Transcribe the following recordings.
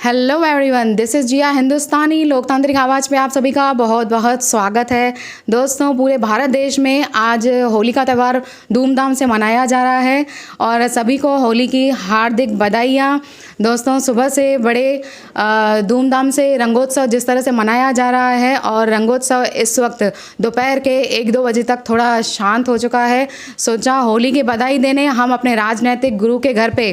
Hello everyone, this is जिया। हिंदुस्तानी लोकतांत्रिक आवाज़ पे आप सभी का बहुत बहुत स्वागत है। दोस्तों, पूरे भारत देश में आज होली का त्यौहार धूमधाम से मनाया जा रहा है और सभी को होली की हार्दिक बधाइयाँ। दोस्तों, सुबह से बड़े धूमधाम से रंगोत्सव जिस तरह से मनाया जा रहा है और रंगोत्सव इस वक्त दोपहर के 1-2 बजे तक थोड़ा शांत हो चुका है। सोचा होली की बधाई देने हम अपने राजनीतिक गुरु के घर पे,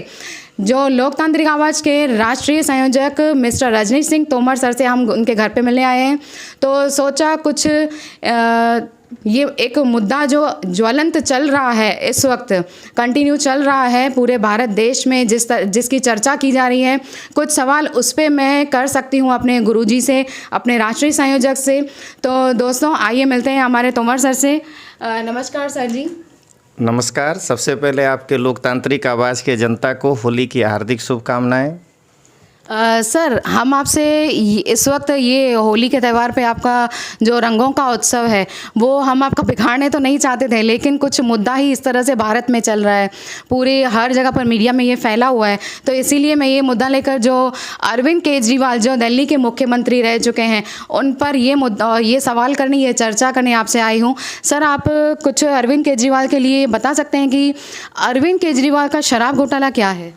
जो लोकतांत्रिक आवाज़ के राष्ट्रीय संयोजक मिस्टर रजनीश सिंह तोमर सर से हम उनके घर पे मिलने आए हैं। तो सोचा कुछ ये एक मुद्दा जो ज्वलंत चल रहा है, इस वक्त कंटिन्यू चल रहा है पूरे भारत देश में, जिसकी चर्चा की जा रही है, कुछ सवाल उस पर मैं कर सकती हूँ अपने गुरुजी से, अपने राष्ट्रीय संयोजक से। तो दोस्तों, आइए मिलते हैं हमारे तोमर सर से। नमस्कार सर जी। नमस्कार। सबसे पहले आपके लोकतांत्रिक आवाज़ के जनता को होली की हार्दिक शुभकामनाएं। सर, हम आपसे इस वक्त ये होली के त्यौहार पे आपका जो रंगों का उत्सव है वो हम आपका बिगाड़ने तो नहीं चाहते थे, लेकिन कुछ मुद्दा ही इस तरह से भारत में चल रहा है, पूरे हर जगह पर मीडिया में ये फैला हुआ है। तो इसीलिए मैं ये मुद्दा लेकर, जो अरविंद केजरीवाल जो दिल्ली के मुख्यमंत्री रह चुके हैं, उन पर ये सवाल करने, ये चर्चा करने आपसे आई हूँ। सर, आप कुछ अरविंद केजरीवाल के लिए बता सकते हैं कि अरविंद केजरीवाल का शराब घोटाला क्या है?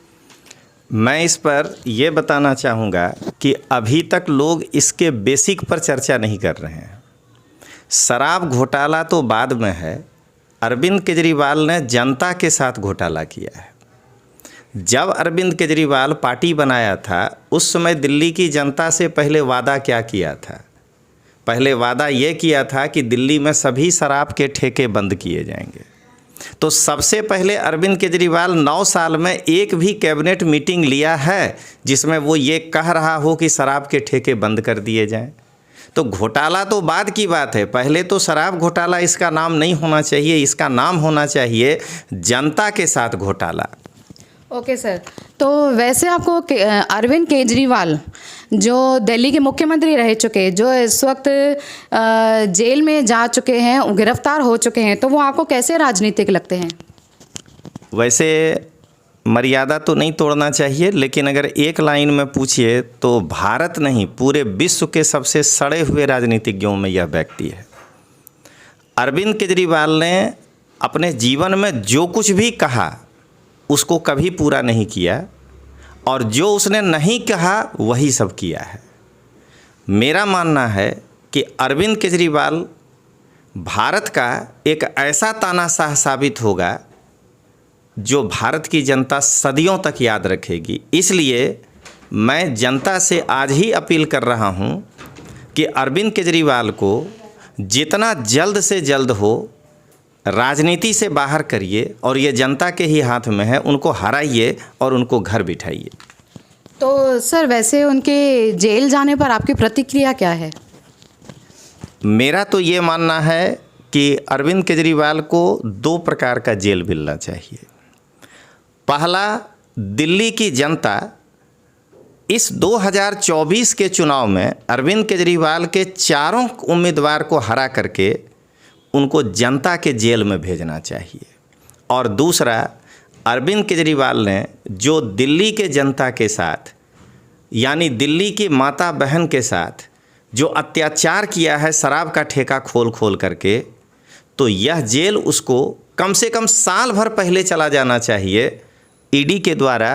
मैं इस पर यह बताना चाहूँगा कि अभी तक लोग इसके बेसिक पर चर्चा नहीं कर रहे हैं। शराब घोटाला तो बाद में है। अरविंद केजरीवाल ने जनता के साथ घोटाला किया है। जब अरविंद केजरीवाल पार्टी बनाया था, उस समय दिल्ली की जनता से पहले वादा क्या किया था? पहले वादा ये किया था कि दिल्ली में सभी शराब के ठेके बंद किए जाएंगे। तो सबसे पहले अरविंद केजरीवाल 9 साल में एक भी कैबिनेट मीटिंग लिया है जिसमें वो ये कह रहा हो कि शराब के ठेके बंद कर दिए जाएं? तो घोटाला तो बाद की बात है। पहले तो शराब घोटाला इसका नाम नहीं होना चाहिए, इसका नाम होना चाहिए जनता के साथ घोटाला। ओके सर, तो वैसे आपको अरविंद केजरीवाल जो दिल्ली के मुख्यमंत्री रह चुके, जो इस वक्त जेल में जा चुके हैं, गिरफ्तार हो चुके हैं, तो वो आपको कैसे राजनीतिक लगते हैं? वैसे मर्यादा तो नहीं तोड़ना चाहिए, लेकिन अगर एक लाइन में पूछिए तो भारत नहीं, पूरे विश्व के सबसे सड़े हुए राजनीतिज्ञों में यह व्यक्ति है। अरविंद केजरीवाल ने अपने जीवन में जो कुछ भी कहा उसको कभी पूरा नहीं किया, और जो उसने नहीं कहा वही सब किया है। मेरा मानना है कि अरविंद केजरीवाल भारत का एक ऐसा तानाशाह साबित होगा जो भारत की जनता सदियों तक याद रखेगी। इसलिए मैं जनता से आज ही अपील कर रहा हूं कि अरविंद केजरीवाल को जितना जल्द से जल्द हो राजनीति से बाहर करिए, और ये जनता के ही हाथ में है। उनको हराइए और उनको घर बिठाइए। तो सर, वैसे उनके जेल जाने पर आपकी प्रतिक्रिया क्या है? मेरा तो ये मानना है कि अरविंद केजरीवाल को 2 प्रकार का जेल मिलना चाहिए। पहला, दिल्ली की जनता इस 2024 के चुनाव में अरविंद केजरीवाल के चारों उम्मीदवार को हरा करके उनको जनता के जेल में भेजना चाहिए। और दूसरा, अरविंद केजरीवाल ने जो दिल्ली के जनता के साथ, यानी दिल्ली की माता बहन के साथ जो अत्याचार किया है शराब का ठेका खोल खोल करके, तो यह जेल उसको कम से कम साल भर पहले चला जाना चाहिए। ईडी के द्वारा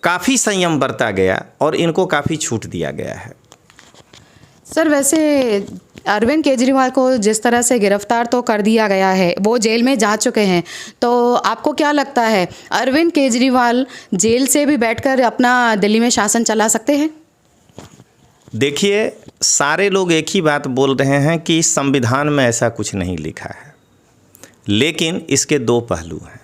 काफ़ी संयम बरता गया और इनको काफ़ी छूट दिया गया है। सर, वैसे अरविंद केजरीवाल को जिस तरह से गिरफ्तार तो कर दिया गया है, वो जेल में जा चुके हैं, तो आपको क्या लगता है अरविंद केजरीवाल जेल से भी बैठकर अपना दिल्ली में शासन चला सकते हैं? देखिए, सारे लोग एक ही बात बोल रहे हैं कि संविधान में ऐसा कुछ नहीं लिखा है, लेकिन इसके 2 पहलू हैं।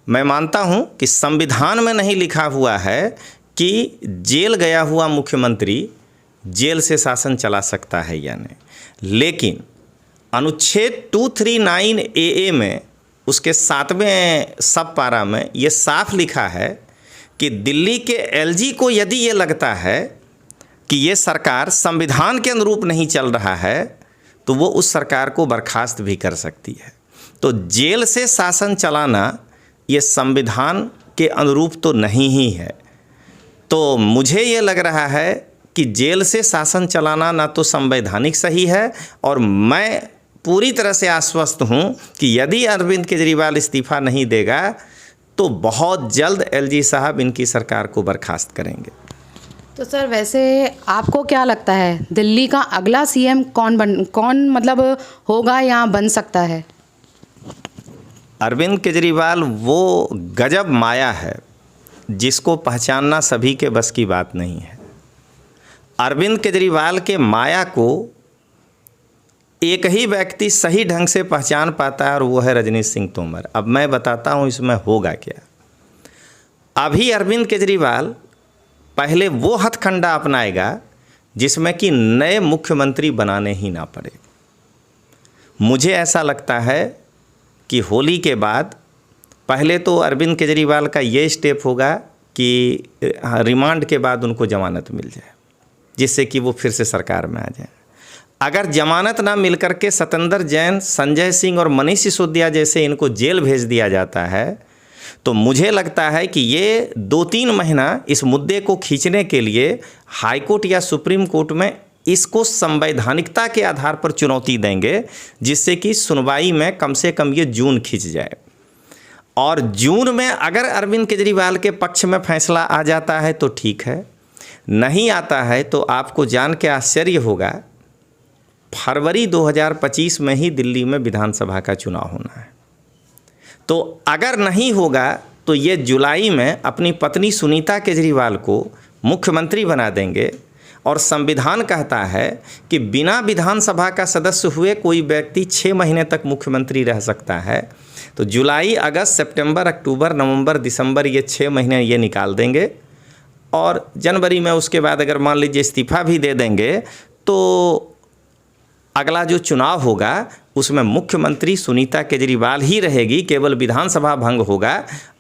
मैं मानता हूं कि संविधान में नहीं लिखा हुआ है कि जेल गया हुआ मुख्यमंत्री जेल से शासन चला सकता है या नहीं, लेकिन अनुच्छेद 239 AA में उसके 7वें सब पारा में ये साफ लिखा है कि दिल्ली के LG को यदि ये लगता है कि ये सरकार संविधान के अनुरूप नहीं चल रहा है, तो वो उस सरकार को बर्खास्त भी कर सकती है। तो जेल से शासन चलाना ये संविधान के अनुरूप तो नहीं ही है। तो मुझे ये लग रहा है कि जेल से शासन चलाना ना तो संवैधानिक सही है, और मैं पूरी तरह से आश्वस्त हूँ कि यदि अरविंद केजरीवाल इस्तीफ़ा नहीं देगा तो बहुत जल्द एलजी साहब इनकी सरकार को बर्खास्त करेंगे। तो सर वैसे आपको क्या लगता है दिल्ली का अगला सीएम कौन मतलब होगा या बन सकता है? अरविंद केजरीवाल वो गजब माया है जिसको पहचानना सभी के बस की बात नहीं है। अरविंद केजरीवाल के माया को एक ही व्यक्ति सही ढंग से पहचान पाता है और वो है रजनीश सिंह तोमर। अब मैं बताता हूँ इसमें होगा क्या। अभी अरविंद केजरीवाल पहले वो हथकंडा अपनाएगा जिसमें कि नए मुख्यमंत्री बनाने ही ना पड़े। मुझे ऐसा लगता है कि होली के बाद पहले तो अरविंद केजरीवाल का ये स्टेप होगा कि रिमांड के बाद उनको जमानत मिल जाए, जिससे कि वो फिर से सरकार में आ जाए। अगर जमानत ना मिल कर के सत्येंद्र जैन, संजय सिंह और मनीष सिसोदिया जैसे इनको जेल भेज दिया जाता है तो मुझे लगता है कि ये 2-3 महीना इस मुद्दे को खींचने के लिए हाई कोर्ट या सुप्रीम कोर्ट में इसको संवैधानिकता के आधार पर चुनौती देंगे, जिससे कि सुनवाई में कम से कम ये जून खींच जाए। और जून में अगर अरविंद केजरीवाल के पक्ष में फैसला आ जाता है तो ठीक है, नहीं आता है तो आपको जान के आश्चर्य होगा फरवरी 2025 में ही दिल्ली में विधानसभा का चुनाव होना है। तो अगर नहीं होगा तो ये जुलाई में अपनी पत्नी सुनीता केजरीवाल को मुख्यमंत्री बना देंगे, और संविधान कहता है कि बिना विधानसभा का सदस्य हुए कोई व्यक्ति 6 महीने तक मुख्यमंत्री रह सकता है। तो जुलाई, अगस्त, सितंबर, अक्टूबर, नवंबर, दिसंबर ये 6 महीने ये निकाल देंगे, और जनवरी में उसके बाद अगर मान लीजिए इस्तीफ़ा भी दे देंगे तो अगला जो चुनाव होगा उसमें मुख्यमंत्री सुनीता केजरीवाल ही रहेगी, केवल विधानसभा भंग होगा,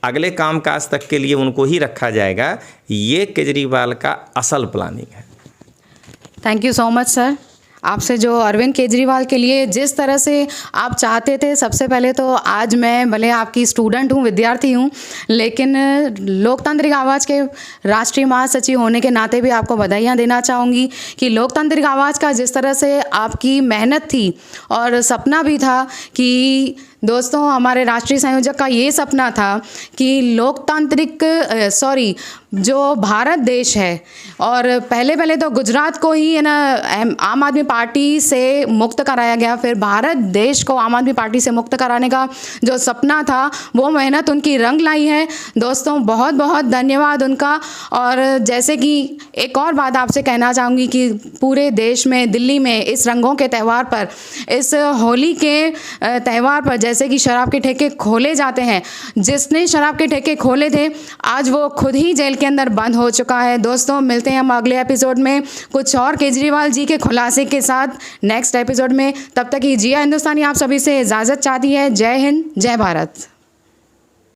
अगले कामकाज तक के लिए उनको ही रखा जाएगा। ये केजरीवाल का असल प्लानिंग है। Thank you so much sir. आपसे जो अरविंद केजरीवाल के लिए जिस तरह से आप चाहते थे, सबसे पहले तो आज मैं भले आपकी स्टूडेंट हूँ, विद्यार्थी हूँ, लेकिन लोकतांत्रिक आवाज़ के राष्ट्रीय महासचिव होने के नाते भी आपको बधाइयाँ देना चाहूँगी कि लोकतांत्रिक आवाज़ का जिस तरह से आपकी मेहनत थी और सपना भी था कि दोस्तों हमारे राष्ट्रीय संयोजक का ये सपना था कि लोकतांत्रिक जो भारत देश है, और पहले तो गुजरात को ही है ना आम आदमी पार्टी से मुक्त कराया गया, फिर भारत देश को आम आदमी पार्टी से मुक्त कराने का जो सपना था वो मेहनत उनकी रंग लाई है। दोस्तों बहुत बहुत धन्यवाद उनका। और जैसे कि एक और बात आपसे कहना चाहूँगी कि पूरे देश में, दिल्ली में इस रंगों के त्यौहार पर, इस होली के त्यौहार पर जैसे कि शराब के ठेके खोले जाते हैं, जिसने शराब के ठेके खोले थे आज वो खुद ही जेल के अंदर बंद हो चुका है। दोस्तों मिलते हैं हम अगले एपिसोड में कुछ और केजरीवाल जी के खुलासे के साथ नेक्स्ट एपिसोड में। तब तक ही जिया हिंदुस्तानी आप सभी से इजाज़त चाहती है। जय हिंद, जय भारत।